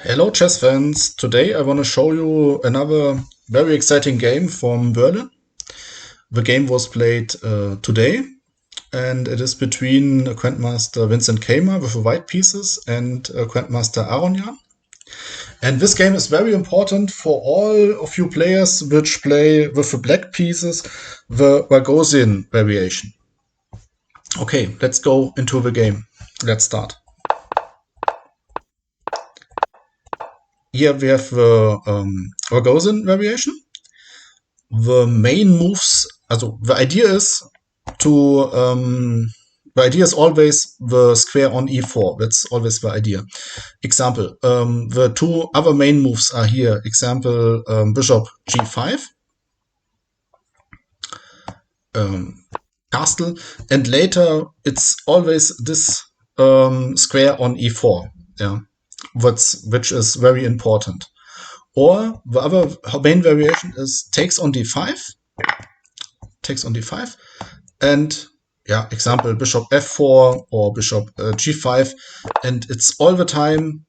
Hello chess fans, today I want to show you another very exciting game from Berlin. The game was played today and it is between Grandmaster Vincent Keymer with the white pieces and Grandmaster Aronian. And this game is very important for all of you players which play with the black pieces, the Aronian variation. Okay, let's go into the game. Let's start. Here we have the Aronian variation. The main moves, also the idea is always the square on e4. That's always the idea. Example, the two other main moves are here. Example, bishop g5, castle, and later it's always this square on e4. Yeah, which is very important. Or the other main variation is takes on d5, and yeah, example bishop f4 or bishop g5, and it's all the time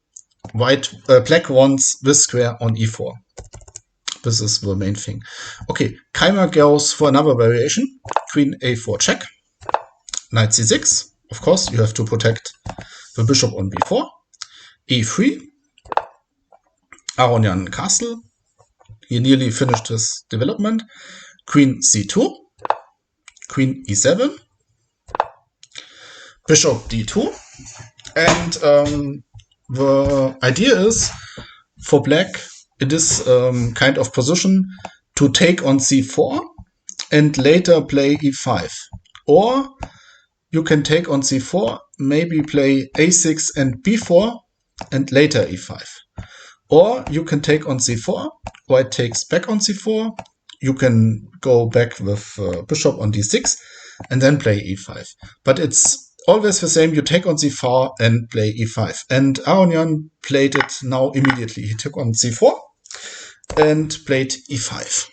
black wants this square on e4. This is the main thing. Okay, Keymer goes for another variation. Queen a4 check, knight c6. Of course, you have to protect the bishop on b4. e3. Aronian castle. He nearly finished his development. Queen c2. Queen e7. Bishop d2. And the idea is, for black, it is kind of position to take on c4 and later play e5. Or you can take on c4, maybe play a6 and b4 and later e5. Or you can take on c4, white takes back on c4, you can go back with bishop on d6 and then play e5. But it's always the same, you take on c4 and play e5. And Aronian played it now immediately. He took on c4 and played e5.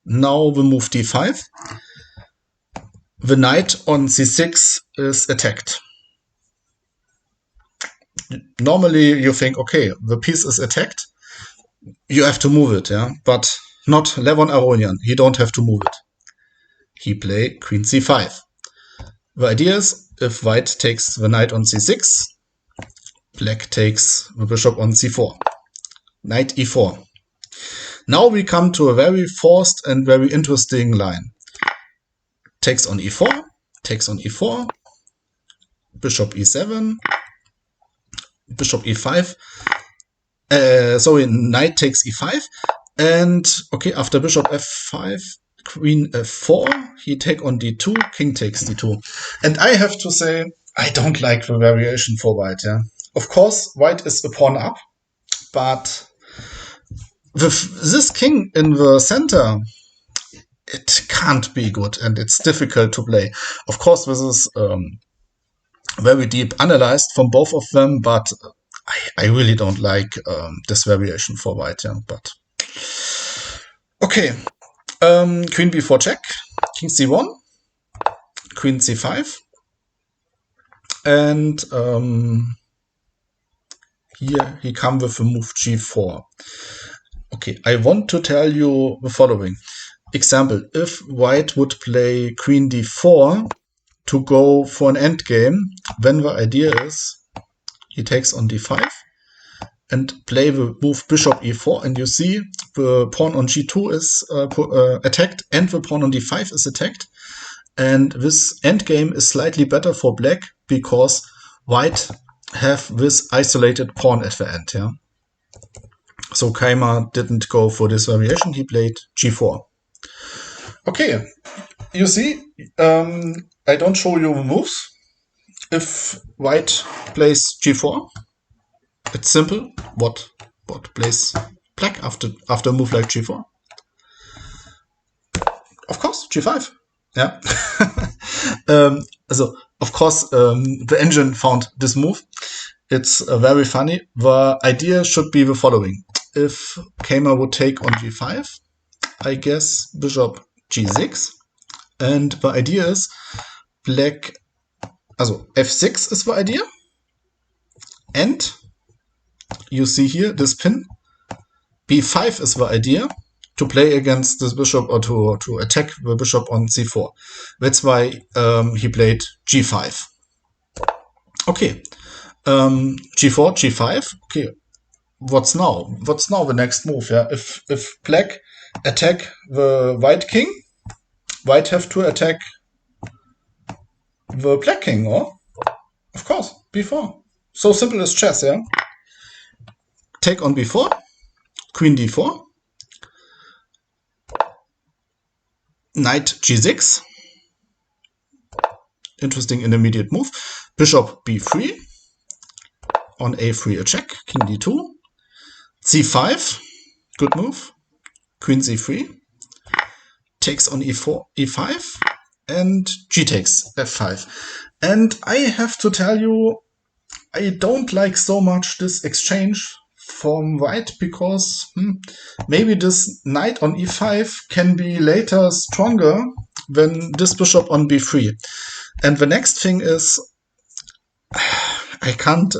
Now we move d5. The knight on c6 is attacked. Normally you think, okay, the piece is attacked, you have to move it, yeah, but not Levon Aronian. He don't have to move it. He play queen c5. The idea is, if white takes the knight on c6, black takes the bishop on c4. Knight e4. Now we come to a very forced and very interesting line. Takes on e4, takes on e4, bishop e7, bishop e5. Knight takes e5, and okay, after bishop f5, queen f4, he take on d2, king takes d2. And I have to say, I don't like the variation for white. Yeah, of course, white is a pawn up, but with this king in the center, it can't be good, and it's difficult to play. Of course, this is very deep analyzed from both of them, but I really don't like this variation for white. Yeah, but okay, queen b4 check, king c1, queen c5, and here he comes with the move g4. Okay, I want to tell you the following. Example, if white would play queen d4 to go for an endgame, then the idea is he takes on d5 and play the move bishop e4, and you see the pawn on g2 is attacked and the pawn on d5 is attacked. And this endgame is slightly better for black because white have this isolated pawn at the end. Yeah. So Keymer didn't go for this variation, he played g4. Okay, you see, I don't show you the moves. If white plays g4, it's simple. What plays black after a move like g4? Of course, g5. Yeah. So of course, the engine found this move. It's very funny. The idea should be the following. If Keymer would take on g5, I guess bishop g6, and the idea is black, also f6 is the idea, and you see here, this pin. b5 is the idea, to play against this bishop or to attack the bishop on c4. That's why he played g5. Okay, g4, g5. Okay, what's now? What's now the next move? Yeah, if black attack the white king, white have to attack the black king, or of course b4. So simple as chess. Yeah. Take on b4, queen d4, knight g6. Interesting intermediate move. Bishop b3, on a3 a check, king d2, c5, good move, queen c3, takes on e4, e5, and g takes f5. And I have to tell you, I don't like so much this exchange from white, because maybe this knight on e5 can be later stronger than this bishop on b3. And the next thing is, I can't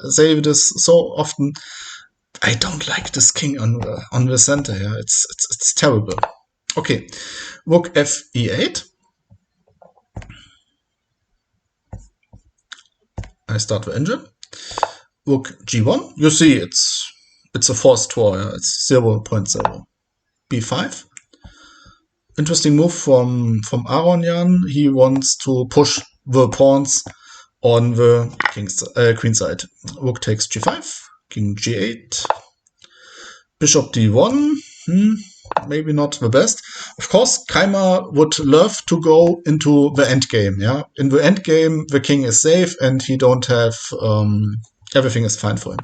say this so often, I don't like this king on the center. Yeah, it's terrible. Okay, rook f e8. I start the engine. Rook g1. You see, it's a forced draw. Yeah? It's 0.0. b5. Interesting move from Aronian. He wants to push the pawns on the queen side. Rook takes g5. King g8. Bishop d1. Maybe not the best. Of course, Keymer would love to go into the endgame. Yeah, in the endgame, the king is safe and he don't have everything is fine for him.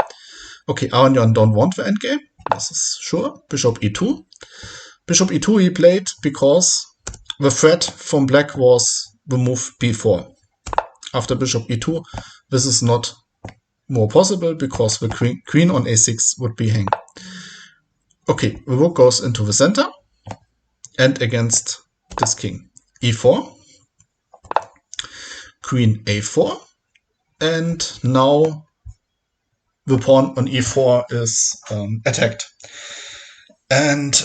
Okay, Aronian don't want the endgame. This is sure. Bishop e2. Bishop e2 he played because the threat from black was the move b4. After bishop e2, this is not more possible because the queen on a6 would be hang. Okay, the rook goes into the center and against this king. e4, queen a4, and now the pawn on e4 is attacked. And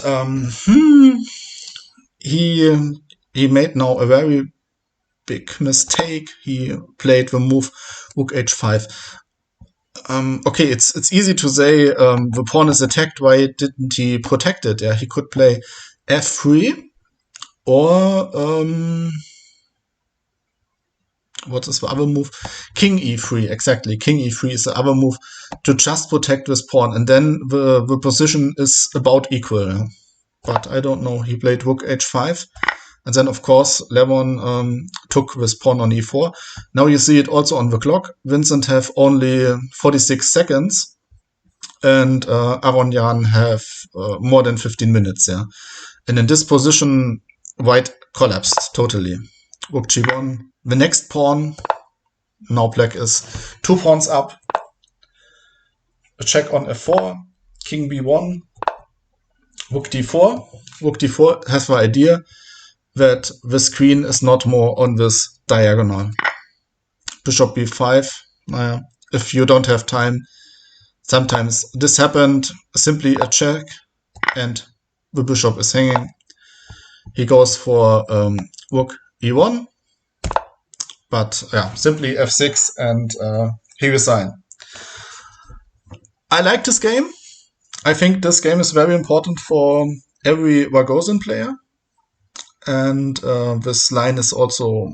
he made now a very big mistake. He played the move rook h5. Okay, it's easy to say the pawn is attacked. Why didn't he protect it? Yeah, he could play f3 or what is the other move? King e3, exactly. King e3 is the other move to just protect this pawn, and then the position is about equal. But I don't know. He played rook h5. And then, of course, Levon took this pawn on e4. Now you see it also on the clock. Vincent have only 46 seconds. And Aronian have more than 15 minutes. Yeah. And in this position, white collapsed totally. Rook g1. The next pawn. Now black is 2 pawns up. A check on f4. King b1. Rook d4. Rook d4 has the idea that this queen is not more on this diagonal. Bishop b5. If you don't have time, sometimes this happened. Simply a check and the bishop is hanging. He goes for rook e1. But yeah, simply f6 and he resigned. I like this game. I think this game is very important for every Rogozin player. And this line is also,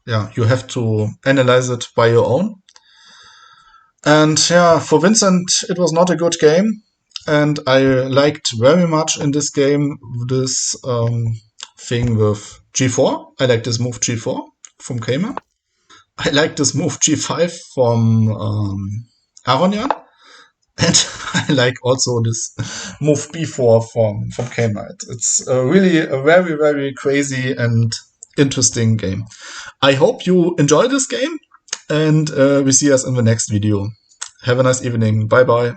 yeah, you have to analyze it by your own. And yeah, for Vincent, it was not a good game. And I liked very much in this game this thing with g4. I like this move g4 from Keymer. I like this move g5 from Aronian. And I like also this move b4 from Keymer. It's really a very, very crazy and interesting game. I hope you enjoy this game, and we see us in the next video. Have a nice evening. Bye-bye.